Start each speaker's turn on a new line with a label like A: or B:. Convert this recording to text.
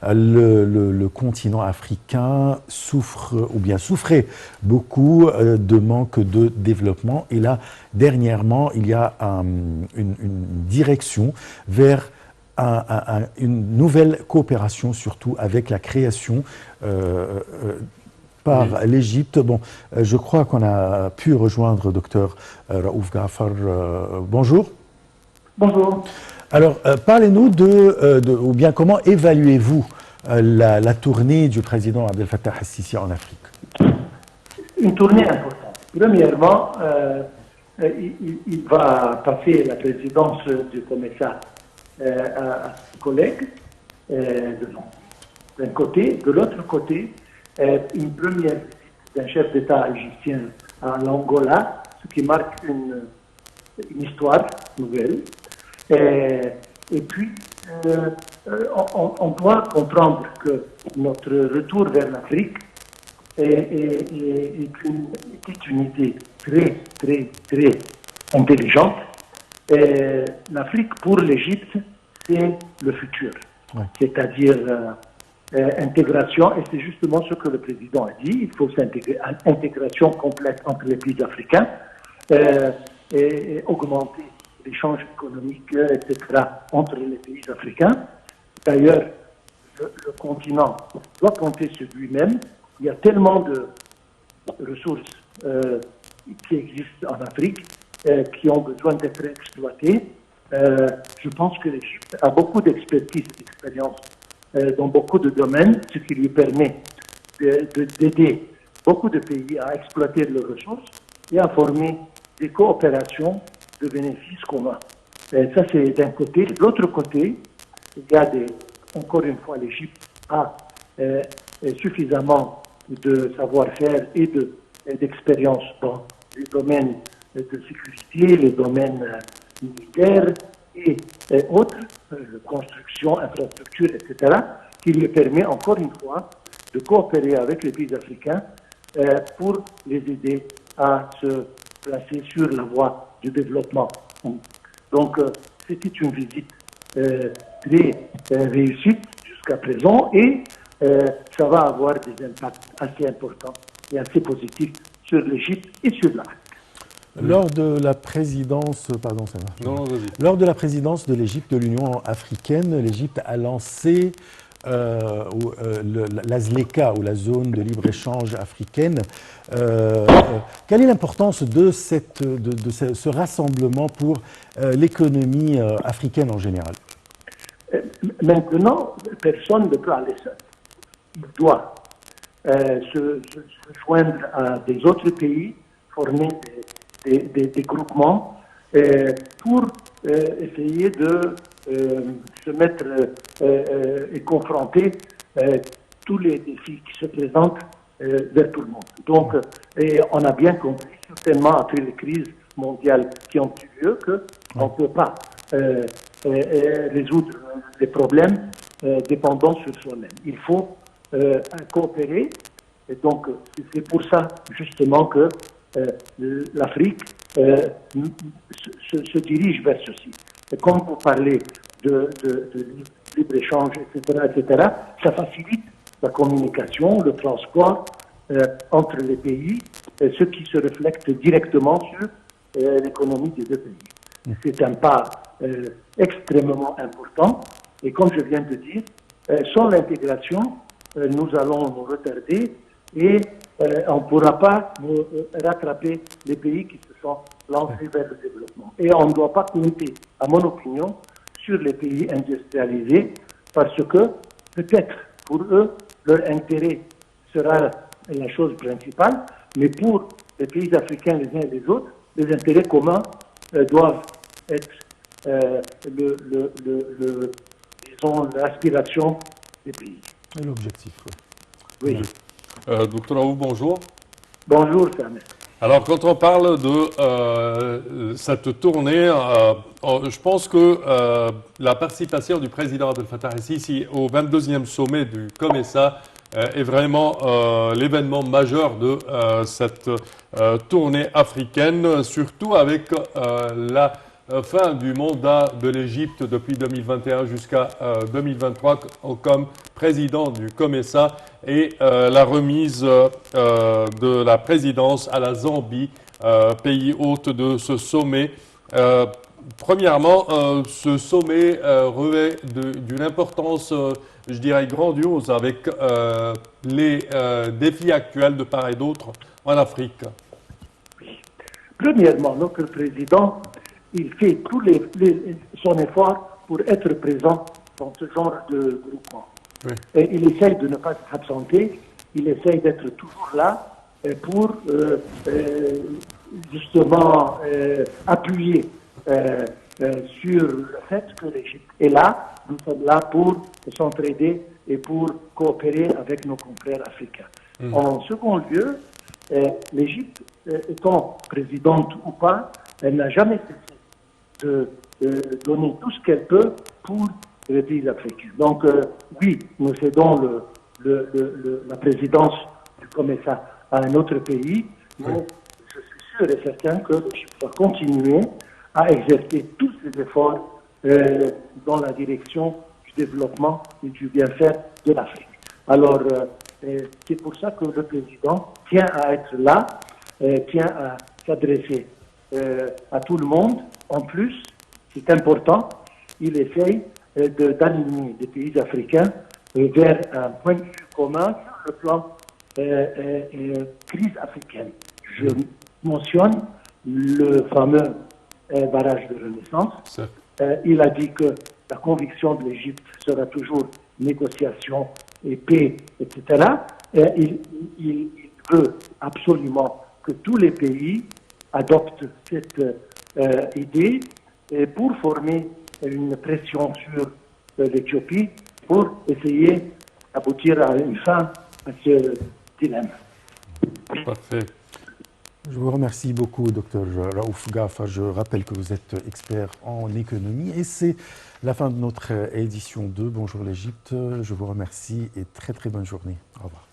A: le continent africain souffre, ou bien souffrait beaucoup de manque de développement. Et là, dernièrement, il y a une direction vers une nouvelle coopération, surtout avec la création par l'Égypte. Bon, je crois qu'on a pu rejoindre Dr Raouf Gaafar. Bonjour.
B: Bonjour.
A: Alors, parlez-nous ou bien comment évaluez-vous la tournée du président Abdel Fattah al-Sisi en Afrique?
B: Une tournée importante. Premièrement, il va passer la présidence du COMESA à ses collègues d'un côté. De l'autre côté, une première visite d'un chef d'État égyptien à l'Angola, ce qui marque une histoire nouvelle. Et puis, on doit comprendre que notre retour vers l'Afrique est une idée très intelligente. L'Afrique, pour l'Égypte, c'est le futur. Ouais. C'est-à-dire intégration, et c'est justement ce que le président a dit, il faut s'intégrer, intégration complète entre les pays africains, et augmenter l'échange économique, etc., entre les pays africains. D'ailleurs, le continent doit compter sur lui-même. Il y a tellement de ressources qui existent en Afrique qui ont besoin d'être exploitées. Je pense que l'Égypte a beaucoup d'expertise et d'expérience dans beaucoup de domaines, ce qui lui permet d'aider beaucoup de pays à exploiter leurs ressources et à former des coopérations de bénéfices communs. Ça, c'est d'un côté. De l'autre côté, il y a encore une fois, l'Égypte a suffisamment de savoir-faire et d'expérience dans les domaines de sécurité, les domaines militaires et autres, construction, infrastructure, etc., qui lui permet encore une fois de coopérer avec les pays africains pour les aider à se placer sur la voie du développement. Donc, c'était une visite très réussie jusqu'à présent et ça va avoir des impacts assez importants et assez positifs sur l'Égypte et sur l'Afrique.
A: Lors de la présidence, lors de la présidence de l'Égypte de l'Union africaine, l'Égypte a lancé la ZLECA, ou la zone de libre-échange africaine. Quelle est l'importance de ce rassemblement pour l'économie africaine en général?
B: Maintenant, personne ne peut aller seul. Il doit se joindre à des autres pays, former des groupements pour essayer de se mettre et confronter tous les défis qui se présentent vers tout le monde. Donc, et on a bien compris, certainement après les crises mondiales qui ont eu lieu, qu'on ne peut pas résoudre les problèmes dépendant sur soi-même. Il faut coopérer, et donc c'est pour ça justement que l'Afrique se dirige vers ceci. Et comme vous parlez de libre-échange, etc., ça facilite la communication, le transport entre les pays, ce qui se reflète directement sur l'économie des deux pays. C'est un pas extrêmement important et comme je viens de dire, sans l'intégration, nous allons nous retarder et on ne pourra pas rattraper les pays qui se sont lancés vers le développement. Et on ne doit pas compter, à mon opinion, sur les pays industrialisés parce que peut-être pour eux, leur intérêt sera la chose principale, mais pour les pays africains les uns et les autres, les intérêts communs doivent être disons, l'aspiration des pays.
A: Et l'objectif,
B: oui.
C: Docteur Raouf, bonjour.
B: Bonjour, Samuel.
C: Alors, quand on parle de cette tournée, je pense que la participation du président Abdel Fattah al-Sisi au 22e sommet du COMESA est vraiment l'événement majeur de cette tournée africaine, surtout avec fin du mandat de l'Égypte depuis 2021 jusqu'à 2023 comme président du COMESA et la remise de la présidence à la Zambie, pays hôte de ce sommet. Premièrement, ce sommet revêt d'une importance, je dirais, grandiose avec les défis actuels de part et d'autre en Afrique.
B: Premièrement, notre président, il fait son effort pour être présent dans ce genre de groupement.
C: Oui.
B: Et il essaye de ne pas s'absenter, il essaye d'être toujours là pour justement appuyer sur le fait que l'Égypte est là. Nous sommes là pour s'entraider et pour coopérer avec nos confrères africains. En second lieu, l'Égypte, étant présidente ou pas, elle n'a jamais cessé de donner tout ce qu'elle peut pour les pays africains. Donc, oui, nous cédons la présidence du COMESA à un autre pays, mais je suis sûr et certain que l'Égypte va continuer à exercer tous ses efforts dans la direction du développement et du bien-faire de l'Afrique. Alors, c'est pour ça que le président tient à être là, tient à s'adresser à tout le monde. En plus, c'est important, il essaye d'aligner les pays africains vers un point de vue commun sur le plan crise africaine. Je mentionne le fameux barrage de Renaissance. Il a dit que la conviction de l'Égypte sera toujours négociation et paix, etc. Il veut absolument que tous les pays adoptent cette idée pour former une pression sur l'Éthiopie pour essayer d'aboutir à une fin à ce dilemme.
C: Parfait.
A: Je vous remercie beaucoup, Dr Raouf Ghaffar. Je rappelle que vous êtes expert en économie et c'est la fin de notre édition 2. Bonjour l'Égypte. Je vous remercie et très très bonne journée. Au revoir.